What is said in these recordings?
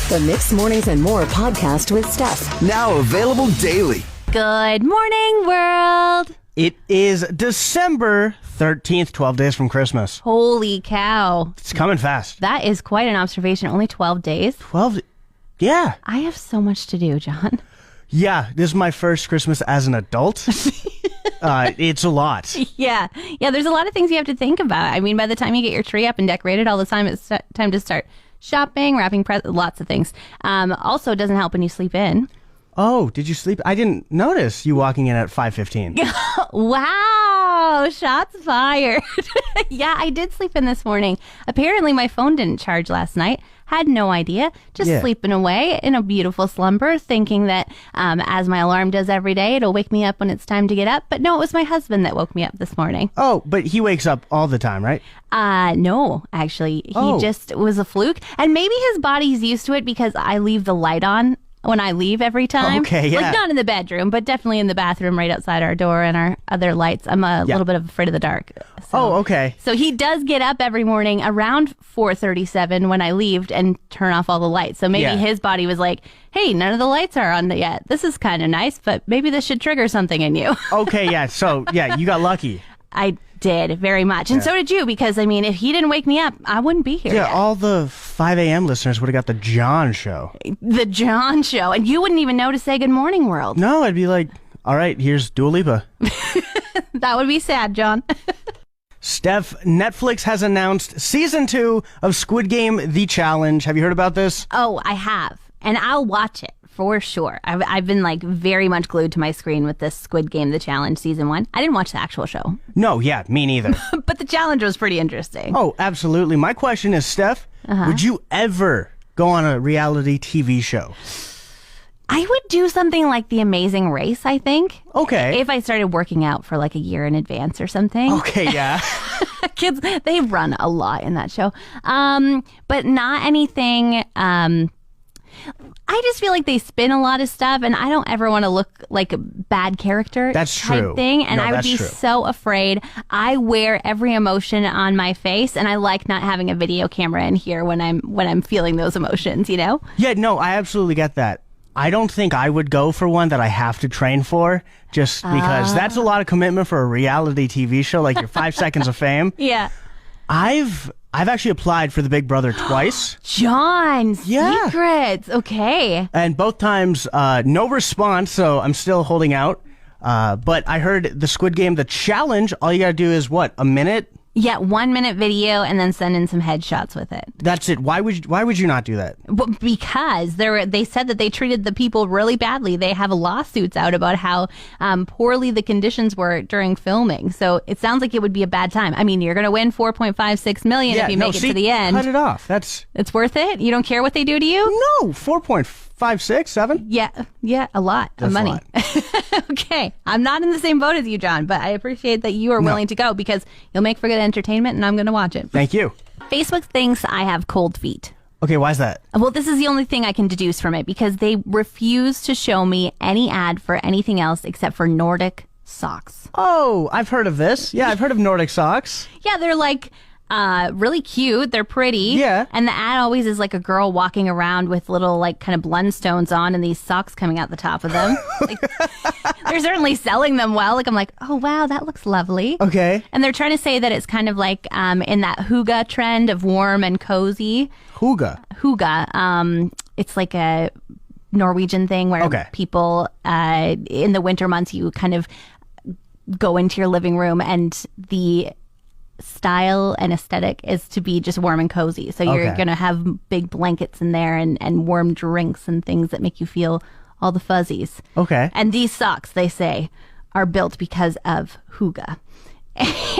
The Mixed Mornings and More podcast with Steph. Now available daily. Good morning, world. It is December 13th, 12 days from Christmas. Holy cow. It's coming fast. That is quite an observation. Only 12 days. 12? Yeah. I have so much to do, John. Yeah, this is my first Christmas as an adult. It's a lot. Yeah, there's a lot of things you have to think about. I mean, by the time you get your tree up and decorated all the time, it's time to start shopping, wrapping presents, lots of things. Also, it doesn't help when you sleep in. Oh, did you sleep? I didn't notice you walking in at 5:15. Wow, shots fired. Yeah, I did sleep in this morning. Apparently, my phone didn't charge last night. Had no idea. Just sleeping away in a beautiful slumber, thinking that as my alarm does every day, it'll wake me up when it's time to get up. But no, it was my husband that woke me up this morning. Oh, but he wakes up all the time, right? No, actually. He just was a fluke. And maybe his body's used to it because I leave the light on when I leave every time. Okay, yeah. Like not in the bedroom, but definitely in the bathroom right outside our door and our other lights. I'm a little bit afraid of the dark. So, okay. So he does get up every morning around 4:37 when I leave and turn off all the lights. So maybe his body was like, hey, none of the lights are on yet. This is kind of nice, but maybe this should trigger something in you. Okay, yeah. So, you got lucky. I did very much. And so did you, because, I mean, if he didn't wake me up, I wouldn't be here yet. All the 5 a.m. listeners would have got the John show. The John show. And you wouldn't even know to say good morning, world. No, I'd be like, all right, here's Dua Lipa. That would be sad, John. Steph, Netflix has announced season 2 of Squid Game: The Challenge. Have you heard about this? Oh, I have. And I'll watch it. For sure. I've been like very much glued to my screen with this Squid Game, The Challenge season 1. I didn't watch the actual show. No, me neither. But the challenge was pretty interesting. Oh, absolutely. My question is, Steph, would you ever go on a reality TV show? I would do something like The Amazing Race, I think. Okay. If I started working out for like a year in advance or something. Okay, yeah. Kids, they run a lot in that show. But not anything... I just feel like they spin a lot of stuff, and I don't ever want to look like a bad character. That's type true. Thing, and No, I would that's be true. so afraid. I wear every emotion on my face, and I like not having a video camera in here when I'm feeling those emotions. You know? Yeah, no, I absolutely get that. I don't think I would go for one that I have to train for, just because that's a lot of commitment for a reality TV show, like your 5 seconds of fame. Yeah. I've actually applied for the Big Brother twice. John, Yeah. secrets. Okay. And both times, no response, so I'm still holding out. But I heard the Squid Game, the challenge, all you gotta do is what, a minute? Yeah, 1 minute video and then send in some headshots with it. That's it. Why would you not do that? Well, because they said that they treated the people really badly. They have lawsuits out about how poorly the conditions were during filming. So it sounds like it would be a bad time. I mean, you're going to win $4.56 million if you make it to the end. Cut it off. It's worth it? You don't care what they do to you? No, 4.56, 7? Yeah, a lot of money. Okay, I'm not in the same boat as you, John, but I appreciate that you are willing to go because you'll make for good entertainment and I'm going to watch it. Thank you. Facebook thinks I have cold feet. Okay, why is that? Well, this is the only thing I can deduce from it because they refuse to show me any ad for anything else except for Nordic socks. Oh, I've heard of this. Yeah, I've heard of Nordic socks. Yeah, they're like really cute. They're pretty. Yeah. And the ad always is like a girl walking around with little like kind of blundstones on and these socks coming out the top of them. Like, they're certainly selling them well. Like I'm like, oh wow, that looks lovely. Okay. And they're trying to say that it's kind of like in that hygge trend of warm and cozy. Hygge. Hygge. It's like a Norwegian thing where people in the winter months you kind of go into your living room and the style and aesthetic is to be just warm and cozy. So you're going to have big blankets in there and warm drinks and things that make you feel all the fuzzies. Okay. And these socks, they say, are built because of hygge.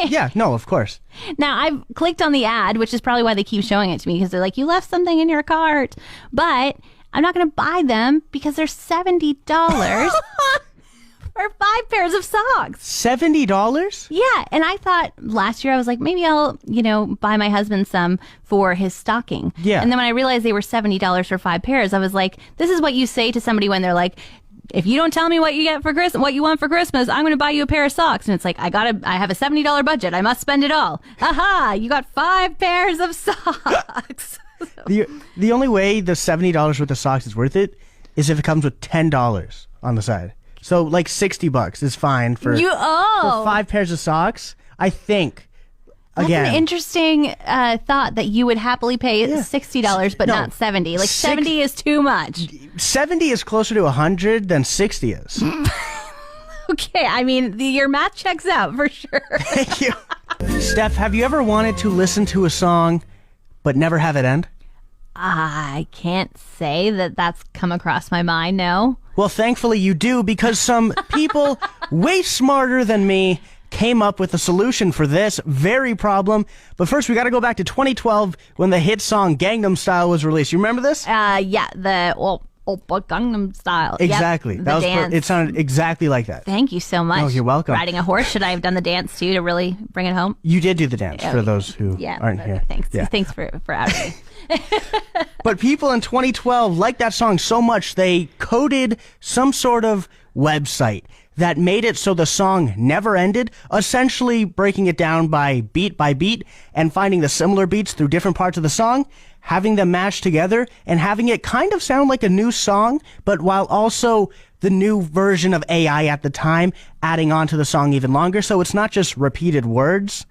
Yeah, no, of course. Now, I've clicked on the ad, which is probably why they keep showing it to me, because they're like, you left something in your cart. But I'm not going to buy them because they're $70 for 5 pairs of socks. $70? Yeah. And I thought last year, I was like, maybe I'll, buy my husband some for his stocking. Yeah. And then when I realized they were $70 for 5 pairs, I was like, this is what you say to somebody when they're like, if you don't tell me what you get for Christmas, what you want for Christmas, I'm going to buy you a pair of socks. And it's like, I have a $70 budget. I must spend it all. Aha, you got 5 pairs of socks. The only way the $70 worth of socks is worth it is if it comes with $10 on the side. So like $60 is fine for 5 pairs of socks. I think. That's an interesting thought that you would happily pay $60, but not $70. Like 70 is too much. 70 is closer to 100 than 60 is. Okay, I mean, your math checks out for sure. Thank you. Steph, have you ever wanted to listen to a song but never have it end? I can't say that that's come across my mind, no. Well, thankfully you do, because some people way smarter than me came up with a solution for this very problem. But first, we got to go back to 2012 when the hit song Gangnam Style was released. You remember this? Yeah, the Oppa Gangnam Style. Exactly. Yep, that was dance. It sounded exactly like that. Thank you so much. Oh, you're welcome. Riding a horse. Should I have done the dance too to really bring it home? You did do the dance for those who aren't here. Thanks. Yeah. Thanks for asking. But people in 2012 liked that song so much they coded some sort of website that made it so the song never ended, essentially breaking it down by beat and finding the similar beats through different parts of the song, having them mashed together, and having it kind of sound like a new song, but while also the new version of AI at the time adding on to the song even longer, so it's not just repeated words.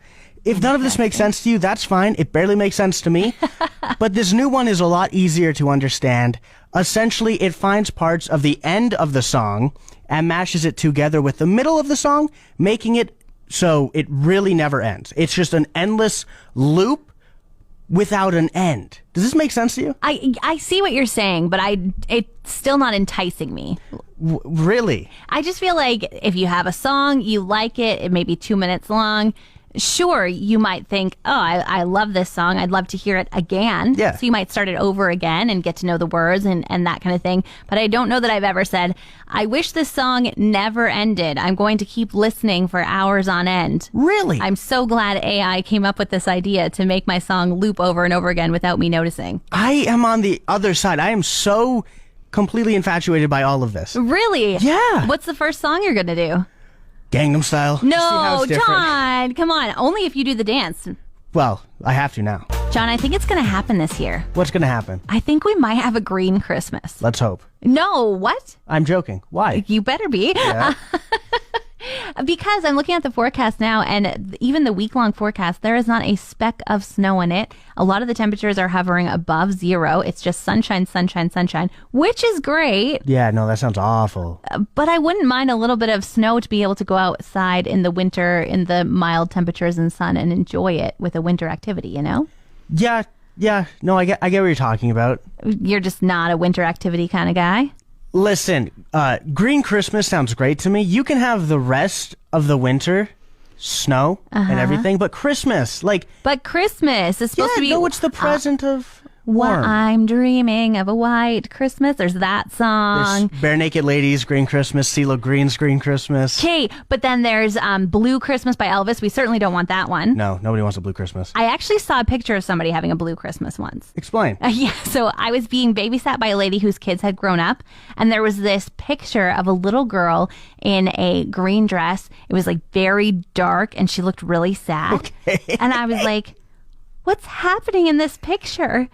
If none of this makes sense to you, that's fine. It barely makes sense to me. But this new one is a lot easier to understand. Essentially, it finds parts of the end of the song and mashes it together with the middle of the song, making it so it really never ends. It's just an endless loop without an end. Does this make sense to you? I see what you're saying, but it's still not enticing me. Really? I just feel like if you have a song, you like it, it may be 2 minutes long. Sure, you might think, oh, I love this song. I'd love to hear it again. Yeah. So you might start it over again and get to know the words and that kind of thing. But I don't know that I've ever said, I wish this song never ended. I'm going to keep listening for hours on end. Really? I'm so glad AI came up with this idea to make my song loop over and over again without me noticing. I am on the other side. I am so completely infatuated by all of this. Really? Yeah. What's the first song you're going to do? Gangnam Style. No, John, come on. Only if you do the dance. Well, I have to now. John, I think it's going to happen this year. What's going to happen? I think we might have a green Christmas. Let's hope. No, what? I'm joking. Why? You better be. Yeah. Because I'm looking at the forecast now, and even the week-long forecast, there is not a speck of snow in it. A lot of the temperatures are hovering above zero. It's just sunshine, sunshine, sunshine, which is great. Yeah, no, that sounds awful. But I wouldn't mind a little bit of snow to be able to go outside in the winter in the mild temperatures and sun and enjoy it with a winter activity, you know? Yeah. No, I get what you're talking about. You're just not a winter activity kind of guy? Listen, green Christmas sounds great to me. You can have the rest of the winter, snow and everything, but Christmas, like... But Christmas is supposed to be... no, it's the present of What warm. I'm dreaming of a white Christmas. There's that song. There's Bare Naked Ladies, Green Christmas, CeeLo Green's Green Christmas. Okay, but then there's Blue Christmas by Elvis. We certainly don't want that one. No, nobody wants a Blue Christmas. I actually saw a picture of somebody having a Blue Christmas once. Explain. Yeah, so I was being babysat by a lady whose kids had grown up, and there was this picture of a little girl in a green dress. It was like very dark, and she looked really sad. Okay. And I was like, what's happening in this picture?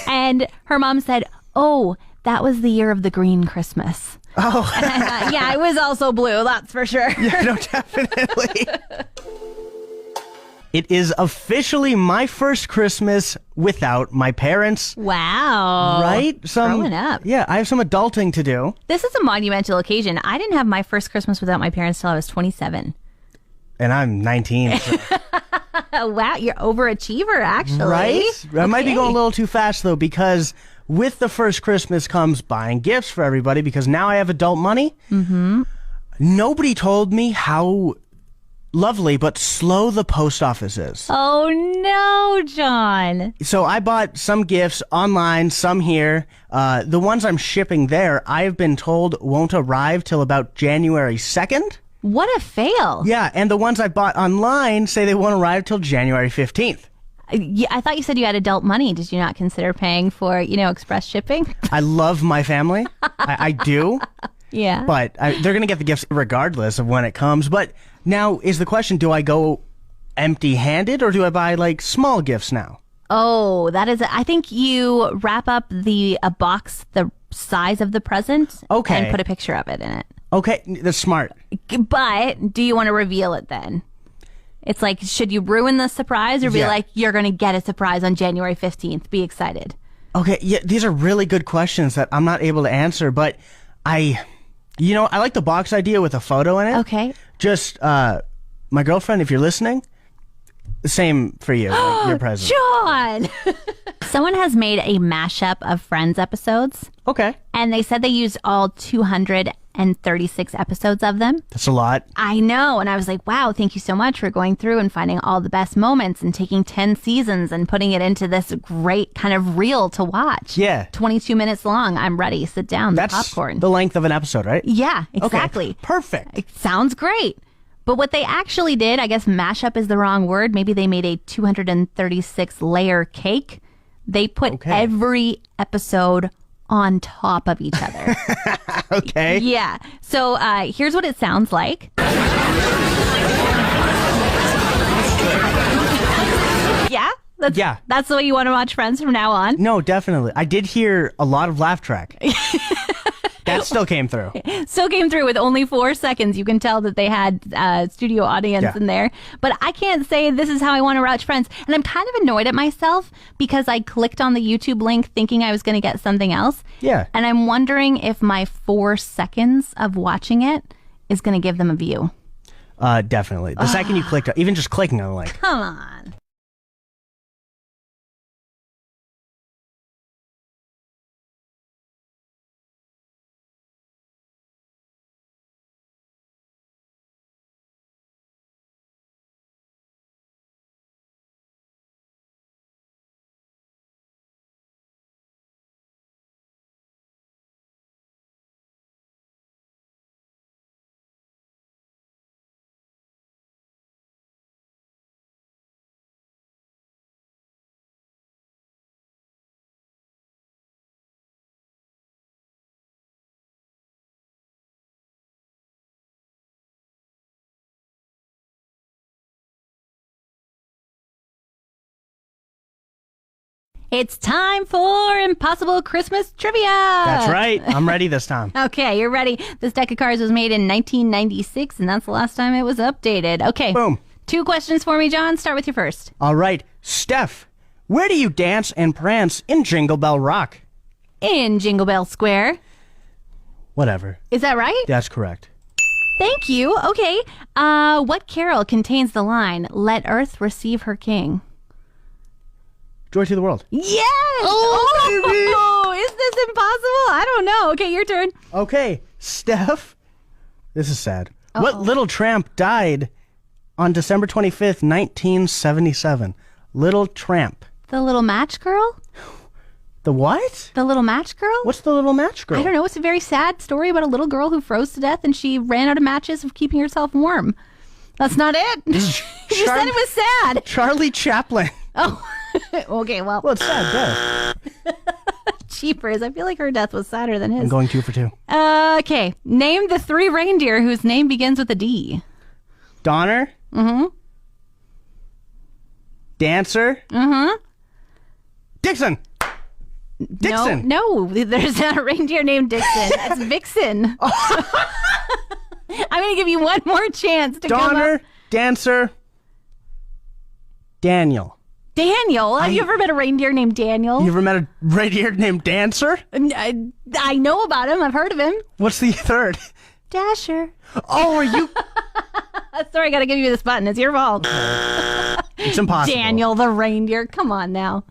And her mom said, oh, that was the year of the green Christmas. Oh. And I thought, yeah, I was also blue, that's for sure. Yeah, no, definitely. It is officially my first Christmas without my parents. Wow. Right? Growing up. Yeah, I have some adulting to do. This is a monumental occasion. I didn't have my first Christmas without my parents till I was 27. And I'm 19. So. Wow, you're overachiever, actually. Right? I might be going a little too fast, though, because with the first Christmas comes buying gifts for everybody, because now I have adult money. Mm-hmm. Nobody told me how lovely but slow the post office is. Oh, no, John. So I bought some gifts online, some here. The ones I'm shipping there, I've been told won't arrive till about January 2nd. What a fail. Yeah, and the ones I bought online say they won't arrive till January 15th. Yeah, I thought you said you had adult money. Did you not consider paying for, express shipping? I love my family. I do. Yeah. But they're going to get the gifts regardless of when it comes. But now is the question, do I go empty-handed or do I buy, small gifts now? Oh, that is. I think you wrap up a box the size of the present. Okay. And put a picture of it in it. Okay, that's smart. But do you want to reveal it then? It's like, should you ruin the surprise or be like, you're going to get a surprise on January 15th? Be excited. Okay, yeah, these are really good questions that I'm not able to answer, but I like the box idea with a photo in it. Okay. Just, my girlfriend, if you're listening, the same for you, like your present. John! Someone has made a mashup of Friends episodes. Okay. And they said they used all 236 episodes of them. That's a lot. I know. And I was like, wow, thank you so much for going through and finding all the best moments and taking 10 seasons and putting it into this great kind of reel to watch. Yeah. 22 minutes long. I'm ready. Sit down. That's popcorn. the length of an episode, right? Yeah, exactly. Okay. Perfect. It sounds great. But what they actually did, I guess mashup is the wrong word. Maybe they made a 236 layer cake. They put every episode on top of each other. Okay. Yeah. So here's what it sounds like. Yeah? That's the way you want to watch Friends from now on? No, definitely. I did hear a lot of laugh track. That still came through. Still came through with only 4 seconds. You can tell that they had studio audience in there. But I can't say this is how I want to watch Friends. And I'm kind of annoyed at myself because I clicked on the YouTube link thinking I was going to get something else. Yeah. And I'm wondering if my 4 seconds of watching it is going to give them a view. Definitely. The second you clicked, even just clicking on the link. Come on. It's time for Impossible Christmas Trivia. That's right. I'm ready this time. Okay, you're ready. This deck of cards was made in 1996, and that's the last time it was updated. Okay. Boom. 2 questions for me, John. Start with your first. All right. Steph, where do you dance and prance in Jingle Bell Rock? In Jingle Bell Square. Whatever. Is that right? That's correct. Thank you. Okay. What carol contains the line, "Let Earth receive her king"? Joy to the world. Yes! Oh, is this impossible? I don't know. Okay, your turn. Okay, Steph. This is sad. What little tramp died on December 25th, 1977? Little Tramp. The Little Match Girl? The what? The Little Match Girl? What's the Little Match Girl? I don't know. It's a very sad story about a little girl who froze to death and she ran out of matches of keeping herself warm. That's not it. You said it was sad. Charlie Chaplin. Oh, okay. Well, it's sad death. Cheapers. I feel like her death was sadder than his. I'm going 2 for 2. Okay. Name the 3 reindeer whose name begins with a D. Donner. Mm-hmm. Dancer. Mm-hmm. Dixon. Dixon. No, there's not a reindeer named Dixon. That's Vixen. I'm going to give you one more chance to Donner, Dancer, Daniel. Daniel? Have you ever met a reindeer named Daniel? You ever met a reindeer named Dancer? I know about him. I've heard of him. What's the third? Dasher. Oh, are you? Sorry, I got to give you this button. It's your fault. It's impossible. Daniel the reindeer. Come on now.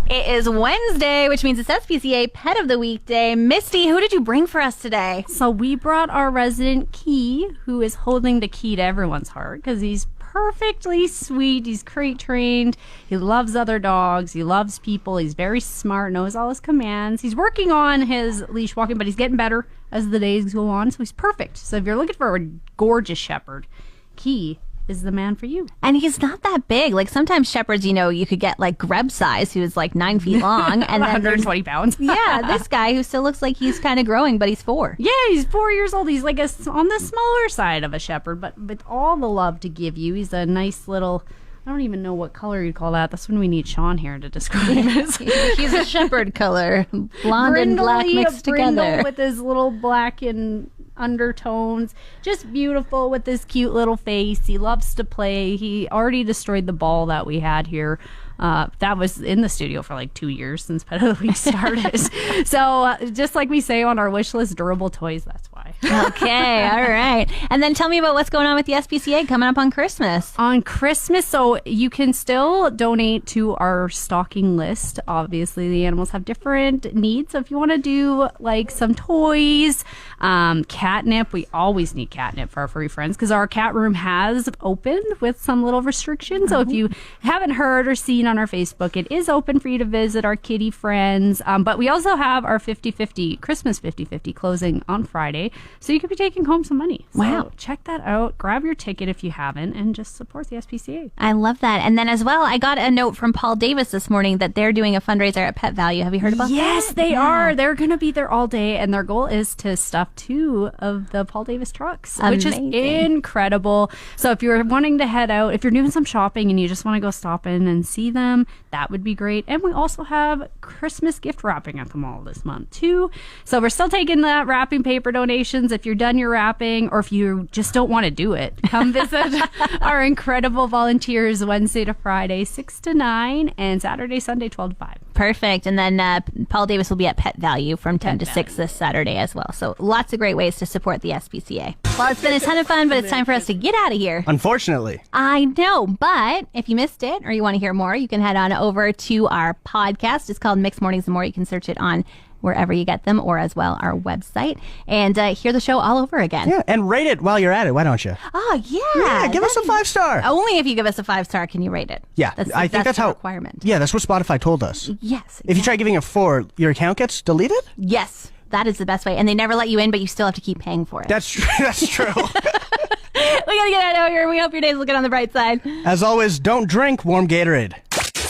It is Wednesday, which means it's SPCA Pet of the Week Day. Misty, who did you bring for us today? So we brought our resident Key, who is holding the key to everyone's heart because he's perfectly sweet. He's crate trained. He loves other dogs. He loves people. He's very smart, knows all his commands. He's working on his leash walking, but he's getting better as the days go on. So he's perfect. So if you're looking for a gorgeous shepherd, Key is the man for you. And he's not that big. Like sometimes shepherds, you could get like Greb size, who's like 9 feet long. And 120 pounds. Yeah, this guy who still looks like he's kind of growing, but he's 4. Yeah, he's 4 years old. He's like on the smaller side of a shepherd, but with all the love to give you. He's a nice little I don't even know what color you'd call that. That's when we need Sean here to describe it. He's a shepherd color, blonde and black mixed together. With his little black and undertones. Just beautiful with this cute little face. He loves to play. He already destroyed the ball that we had here. That was in the studio for like 2 years since Pet of the Week started. So just like we say on our wish list, durable toys, that's why. Okay, all right. And then tell me about what's going on with the SPCA coming up on Christmas. On Christmas, so you can still donate to our stocking list. Obviously, the animals have different needs. So if you want to do like some toys, catnip, we always need catnip for our furry friends because our cat room has opened with some little restrictions. So if you haven't heard or seen on our Facebook, it is open for you to visit our kitty friends. But we also have our 50/50 Christmas 50/50 closing on Friday. So you could be taking home some money. So wow. Check that out. Grab your ticket if you haven't and just support the SPCA. I love that. And then as well, I got a note from Paul Davis this morning that they're doing a fundraiser at Pet Value. Have you heard about that? Yes, they are. They're going to be there all day. And their goal is to stuff 2 of the Paul Davis trucks, which is incredible. So if you're wanting to head out, if you're doing some shopping and you just want to go stop in and see them, that would be great. And we also have Christmas gift wrapping at the mall this month too. So we're still taking the wrapping paper donations. If you're done your wrapping or if you just don't want to do it, come visit our incredible volunteers Wednesday to Friday 6 to 9 and Saturday, Sunday 12 to 5. Perfect. And then Paul Davis will be at Pet Value from 10 to 6 this Saturday as well. So lots of great ways to support the SPCA. Well, it's been a ton of fun, but it's time for us to get out of here. Unfortunately. I know, but if you missed it or you want to hear more, you can head on over to our podcast. It's called Mixed Mornings and More. You can search it on wherever you get them or as well our website and hear the show all over again. Yeah, and rate it while you're at it. Why don't you? Oh, yeah. Yeah, give us a 5-star. Only if you give us a 5-star can you rate it. Yeah, I think that's the how requirement. Yeah, that's what Spotify told us. Yes. Exactly. If you try giving it 4, your account gets deleted? Yes, that is the best way. And they never let you in, but you still have to keep paying for it. That's true. That's true. We gotta get out of here. We hope your day's looking on the bright side. As always, don't drink warm Gatorade.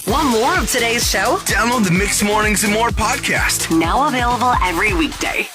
Want more of today's show? Download the Mixed Mornings and More podcast. Now available every weekday.